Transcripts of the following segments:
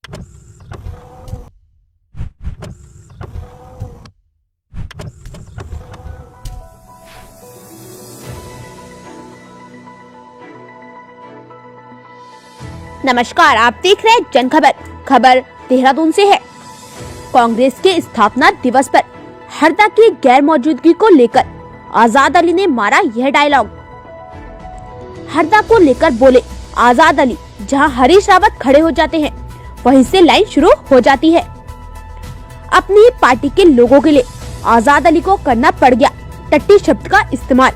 नमस्कार, आप देख रहे हैं जनखबर। खबर देहरादून से है। कांग्रेस के स्थापना दिवस पर हरदा की गैर मौजूदगी को लेकर आजाद अली ने मारा यह डायलॉग। हरदा को लेकर बोले आजाद अली, जहां हरीश रावत खड़े हो जाते हैं वहीं से लाइन शुरू हो जाती है। अपनी पार्टी के लोगों के लिए आजाद अली को करना पड़ गया टट्टी शब्द का इस्तेमाल।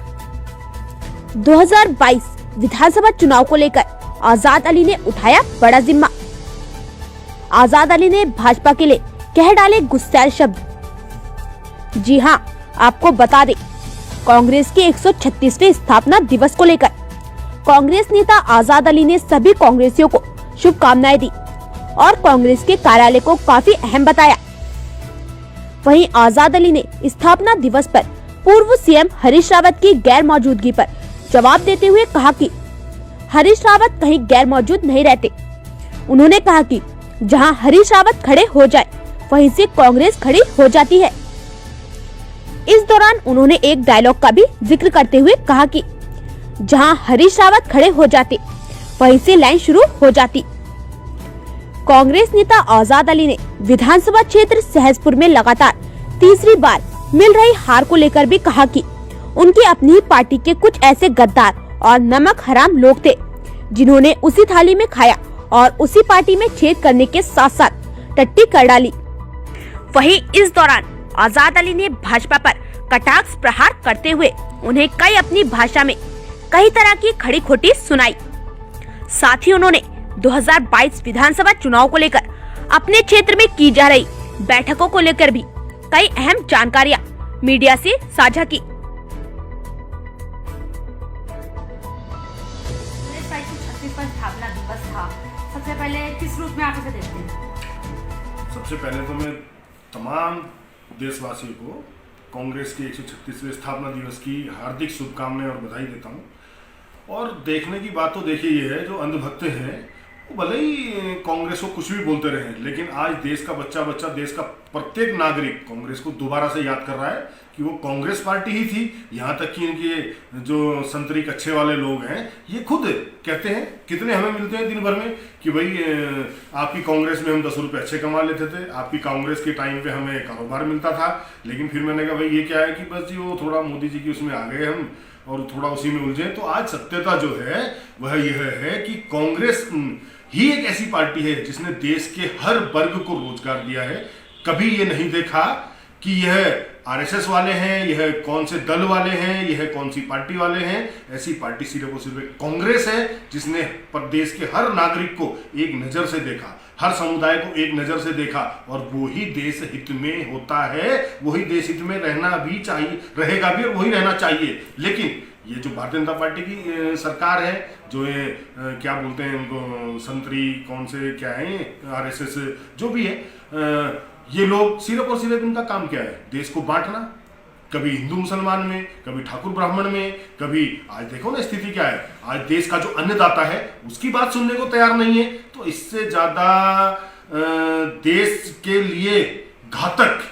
2022 विधानसभा चुनाव को लेकर आजाद अली ने उठाया बड़ा जिम्मा। आजाद अली ने भाजपा के लिए कह डाले गुस्सैल शब्द। जी हां, आपको बता दें, कांग्रेस के 136वें स्थापना दिवस को लेकर कांग्रेस नेता आजाद अली ने सभी कांग्रेसियों को शुभकामनाएं दी और कांग्रेस के कार्यालय को काफी अहम बताया। वहीं आजाद अली ने स्थापना दिवस पर पूर्व सीएम हरीश रावत की गैर मौजूदगी पर जवाब देते हुए कहा कि हरीश रावत कहीं गैर मौजूद नहीं रहते। उन्होंने कहा कि जहां हरीश रावत खड़े हो जाए वहीं से कांग्रेस खड़ी हो जाती है। इस दौरान उन्होंने एक डायलॉग का भी जिक्र करते हुए कहा कि जहां हरीश रावत खड़े हो जाते वहीं से लाइन शुरू हो जाती। कांग्रेस नेता आजाद अली ने विधानसभा क्षेत्र सहसपुर में लगातार तीसरी बार मिल रही हार को लेकर भी कहा कि उनकी अपनी ही पार्टी के कुछ ऐसे गद्दार और नमक हराम लोग थे जिन्होंने उसी थाली में खाया और उसी पार्टी में छेद करने के साथ साथ टट्टी कर डाली। वहीं इस दौरान आजाद अली ने भाजपा पर कटाक्ष प्रहार करते हुए उन्हें कई अपनी भाषा में कई तरह की खड़ी खोटी सुनाई। साथ ही उन्होंने 2022 विधानसभा चुनाव को लेकर अपने क्षेत्र में की जा रही बैठकों को लेकर भी कई अहम जानकारियां मीडिया से साझा की। स्थापना दिवस था, सबसे पहले किस रूप में आप इसे देखते हैं? सबसे पहले तो मैं तमाम देशवासियों को कांग्रेस के 136वें स्थापना दिवस की हार्दिक शुभकामनाएं और बधाई देता हूं। और देखने की बात तो देखिए ये है, जो अंधभक्त हैं वो भले ही कांग्रेस को कुछ भी बोलते रहे, लेकिन आज देश का बच्चा देश का प्रत्येक नागरिक कांग्रेस को दोबारा से याद कर रहा है कि वो कांग्रेस पार्टी ही थी। यहाँ तक कि इनके जो संतरी कच्छे वाले लोग हैं ये खुद कहते हैं, कितने हमें मिलते हैं दिन भर में, कि भाई आपकी कांग्रेस में हम 10 रुपये अच्छे कमा लेते थे, आपकी कांग्रेस के टाइम पे हमें कारोबार मिलता था। लेकिन फिर मैंने कहा भाई ये क्या है कि बस जी वो थोड़ा मोदी जी की उसमें आ गए हम और थोड़ा उसी में उलझे। तो आज सत्यता जो है वह यह है कि कांग्रेस ही एक ऐसी पार्टी है जिसने देश के हर वर्ग को रोजगार दिया है। कभी ये नहीं देखा कि यह आरएसएस वाले हैं, यह कौन से दल वाले हैं, यह कौन सी पार्टी वाले हैं। ऐसी पार्टी सिर्फ और सिर्फ कांग्रेस है जिसने देश के हर नागरिक को एक नजर से देखा, हर समुदाय को एक नजर से देखा, और वही देश हित में होता है, वही देश हित में रहना भी चाहिए, रहेगा भी और वही रहना चाहिए। लेकिन ये जो भारतीय जनता पार्टी की सरकार है, जो ये क्या बोलते हैं उनको, संतरी कौन से क्या है, आरएसएस जो भी है, ये लोग सिर्फ और सिर्फ इनका काम क्या है, देश को बांटना, कभी हिंदू मुसलमान में, कभी ठाकुर ब्राह्मण में, कभी आज देखो ना स्थिति क्या है, आज देश का जो अन्नदाता है उसकी बात सुनने को तैयार नहीं है। तो इससे ज्यादा देश के लिए घातक,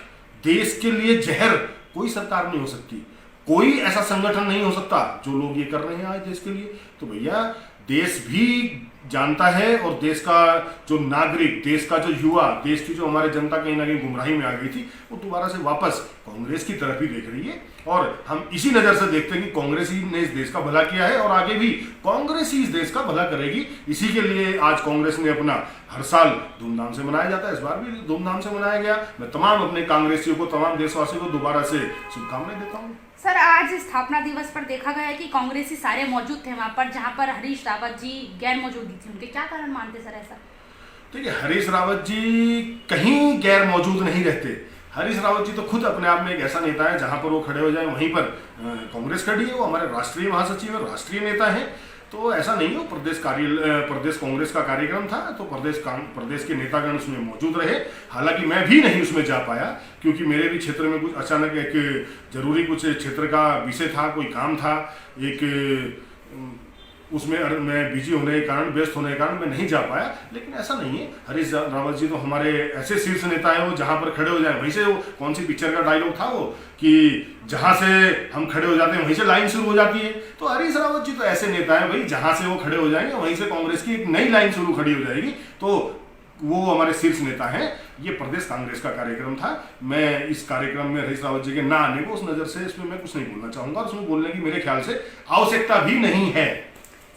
देश के लिए जहर कोई सरकार नहीं हो सकती, कोई ऐसा संगठन नहीं हो सकता जो लोग ये कर रहे हैं आज देश के लिए। तो भैया देश भी जानता है, और देश का जो नागरिक, देश का जो युवा, देश की जो हमारे जनता कहीं ना कहीं गुमराही में आ गई थी, वो दोबारा से वापस कांग्रेस की तरफ ही देख रही है। और हम इसी नजर से देखते हैं कि कांग्रेस ही ने इस देश का भला किया है और आगे भी कांग्रेस ही इस देश का भला करेगी। इसी के लिए आज कांग्रेस ने अपना हर साल धूमधाम से मनाया जाता है, इस बार भी धूमधाम से मनाया गया। मैं तमाम अपने कांग्रेसियों को, तमाम देशवासियों को दोबारा से शुभकामनाएं देता हूँ। सर, आज स्थापना दिवस पर देखा गया है कि कांग्रेसी सारे मौजूद थे वहां पर, जहां पर हरीश रावत जी गैर मौजूदगी थी, उनके क्या कारण मानते सर ऐसा? देखिए, हरीश रावत जी कहीं गैर मौजूद नहीं रहते। हरीश रावत जी तो खुद अपने आप में एक ऐसा नेता है, जहां पर वो खड़े हो जाए वहीं पर कांग्रेस खड़ी है। वो हमारे राष्ट्रीय महासचिव है, राष्ट्रीय नेता है। तो ऐसा नहीं हो, प्रदेश कांग्रेस का कार्यक्रम था तो प्रदेश के नेतागण उसमें मौजूद रहे। हालांकि मैं भी नहीं उसमें जा पाया, क्योंकि मेरे भी क्षेत्र में कुछ अचानक एक जरूरी कुछ क्षेत्र का विषय था, कोई काम था, एक उसमें मैं बिजी होने के कारण, व्यस्त होने के कारण मैं नहीं जा पाया। लेकिन ऐसा नहीं है, हरीश रावत जी तो हमारे ऐसे शीर्ष नेता है, वो जहां पर खड़े हो जाए वहीं से, वो कौन सी पिक्चर का डायलॉग था वो कि जहां से हम खड़े हो जाते हैं वहीं से लाइन शुरू हो जाती है। तो हरीश रावत जी तो ऐसे नेता है भाई, जहां से वो खड़े हो जाएंगे वहीं से कांग्रेस की एक नई लाइन शुरू खड़ी हो जाएगी। तो वो हमारे शीर्ष नेता हैं। ये प्रदेश कांग्रेस का कार्यक्रम था। मैं इस कार्यक्रम में हरीश रावत जी के ना आने को उस नजर से इसमें मैं कुछ नहीं बोलना चाहूंगा, और उसमें बोलने की मेरे ख्याल से आवश्यकता भी नहीं है।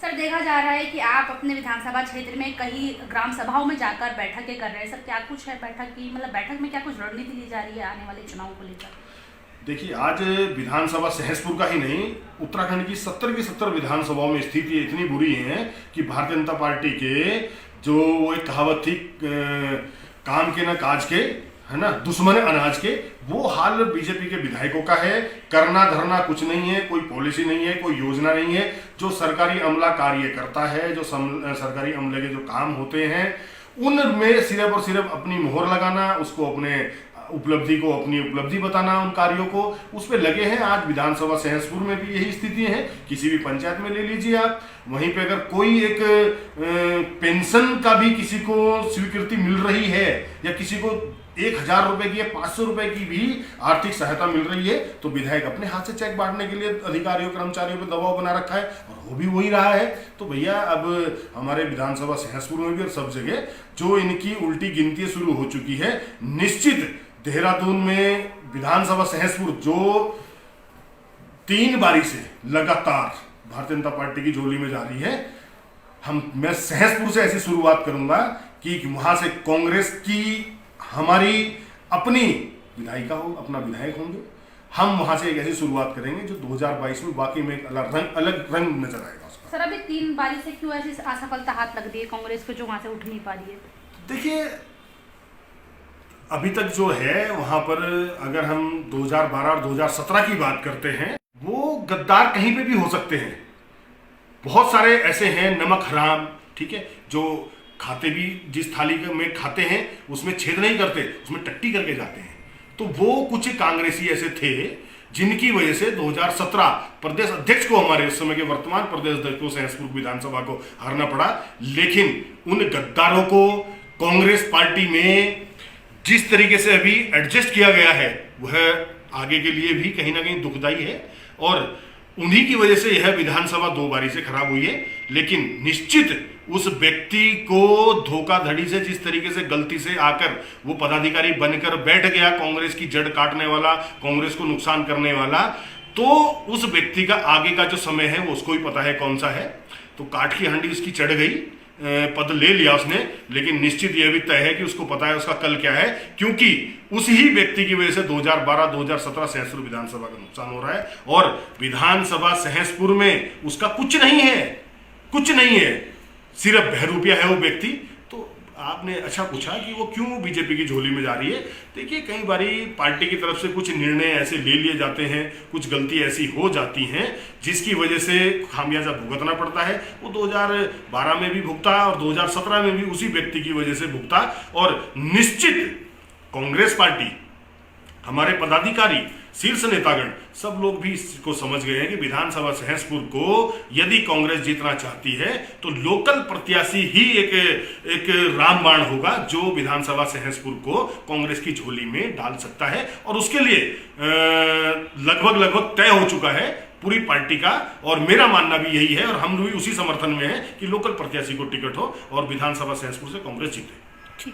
सर, देखा जा रहा है कि आप अपने विधानसभा क्षेत्र में कई ग्राम सभाओं में जाकर बैठकें कर रहे हैं। सर, क्या कुछ है बैठक की, मतलब बैठक में क्या कुछ रणनीति ली जा रही है आने वाले चुनाव को लेकर? देखिए, आज विधानसभा सहसपुर का ही नहीं, उत्तराखंड की 70 की 70 विधानसभाओं में स्थिति इतनी बुरी है कि भारतीय जनता पार्टी के जो वो एक कहावत थी, काम के ना काज के, है ना, दुश्मन अनाज के, वो हाल बीजेपी के विधायकों का है। करना धरना कुछ नहीं है, कोई पॉलिसी नहीं है, कोई योजना नहीं है। जो सरकारी अमला कार्य करता है, जो सरकारी अमले के जो काम होते हैं, उनमें सिर्फ और सिर्फ अपनी मोहर लगाना, उसको अपने उपलब्धि को अपनी उपलब्धि बताना, उन कार्यों को उस पर लगे हैं। आज विधानसभा सहसपुर में भी यही स्थिति है। किसी भी पंचायत में ले लीजिए आप, वहीं पे अगर कोई एक पेंशन का भी किसी को स्वीकृति मिल रही है, या किसी को 1000 रुपए की या 500 रुपए की भी आर्थिक सहायता मिल रही है, तो विधायक अपने हाथ से चेक बांटने के लिए अधिकारियों कर्मचारियों पर दबाव बना रखा है, और हो भी वही रहा है। तो भैया, अब हमारे विधानसभा सहसपुर में भी और सब जगह जो इनकी उल्टी गिनती शुरू हो चुकी है। निश्चित देहरादून में विधानसभा सहसपुर जो 3 बारी से लगातार भारतीय जनता पार्टी की झोली में जा रही है, मैं सहसपुर से ऐसी शुरुआत करूंगा कि वहां से कांग्रेस की हमारी अपनी विधायिका हो, अपना विधायक होंगे, हम वहां से एक ऐसी शुरुआत करेंगे जो 2022 में वाकई में एक अलग रंग नजर आएगा उसका। सर, अभी 3 बारी से क्यों ऐसी असफलता हाथ लग रही है कांग्रेस को, जो वहां से उठ नहीं पा रही है? देखिए, अभी तक जो है वहां पर अगर हम 2012 और 2017 की बात करते हैं, वो गद्दार कहीं पे भी हो सकते हैं। बहुत सारे ऐसे हैं नमक हराम, ठीक है, जो खाते भी जिस थाली में खाते हैं उसमें छेद नहीं करते, उसमें टट्टी करके जाते हैं। तो वो कुछ कांग्रेसी ऐसे थे जिनकी वजह से 2017 प्रदेश अध्यक्ष को, हमारे उस समय के वर्तमान प्रदेश अध्यक्ष को, सहसपुर विधानसभा को हारना पड़ा। लेकिन उन गद्दारों को कांग्रेस पार्टी में जिस तरीके से अभी एडजस्ट किया गया है, वह आगे के लिए भी कहीं ना कहीं दुखदायी है, और उन्हीं की वजह से यह विधानसभा 2 बारी से खराब हुई है। लेकिन निश्चित उस व्यक्ति को धोखाधड़ी से, जिस तरीके से गलती से आकर वो पदाधिकारी बनकर बैठ गया, कांग्रेस की जड़ काटने वाला, कांग्रेस को नुकसान करने वाला, तो उस व्यक्ति का आगे का जो समय है वो उसको ही पता है कौन सा है। तो काठ की हंडी उसकी चढ़ गई, पद ले लिया उसने, लेकिन निश्चित यह भी तय है कि उसको पता है उसका कल क्या है, क्योंकि उस ही व्यक्ति की वजह से 2012-2017 सहसपुर विधानसभा का नुकसान हो रहा है। और विधानसभा सहसपुर में उसका कुछ नहीं है, कुछ नहीं है, सिर्फ बहरूपिया है वो व्यक्ति। तो आपने अच्छा पूछा कि वो क्यों बीजेपी की झोली में जा रही है। देखिए, कई बारी पार्टी की तरफ से कुछ निर्णय ऐसे ले लिए जाते हैं, कुछ गलती ऐसी हो जाती हैं जिसकी वजह से खामियाजा भुगतना पड़ता है। वो 2012 में भी भुगता और 2017 में भी उसी व्यक्ति की वजह से भुगता। और निश्चित कांग्रेस पार्टी, हमारे पदाधिकारी, शीर्ष नेतागण, सब लोग भी इसको समझ गए हैं कि विधानसभा सहसपुर को यदि कांग्रेस जीतना चाहती है तो लोकल प्रत्याशी ही एक रामबाण होगा जो विधानसभा सहसपुर को कांग्रेस की झोली में डाल सकता है। और उसके लिए लगभग तय हो चुका है पूरी पार्टी का, और मेरा मानना भी यही है, और हम भी उसी समर्थन में है कि लोकल प्रत्याशी को टिकट हो और विधानसभा सहसपुर से कांग्रेस जीते। ठीक।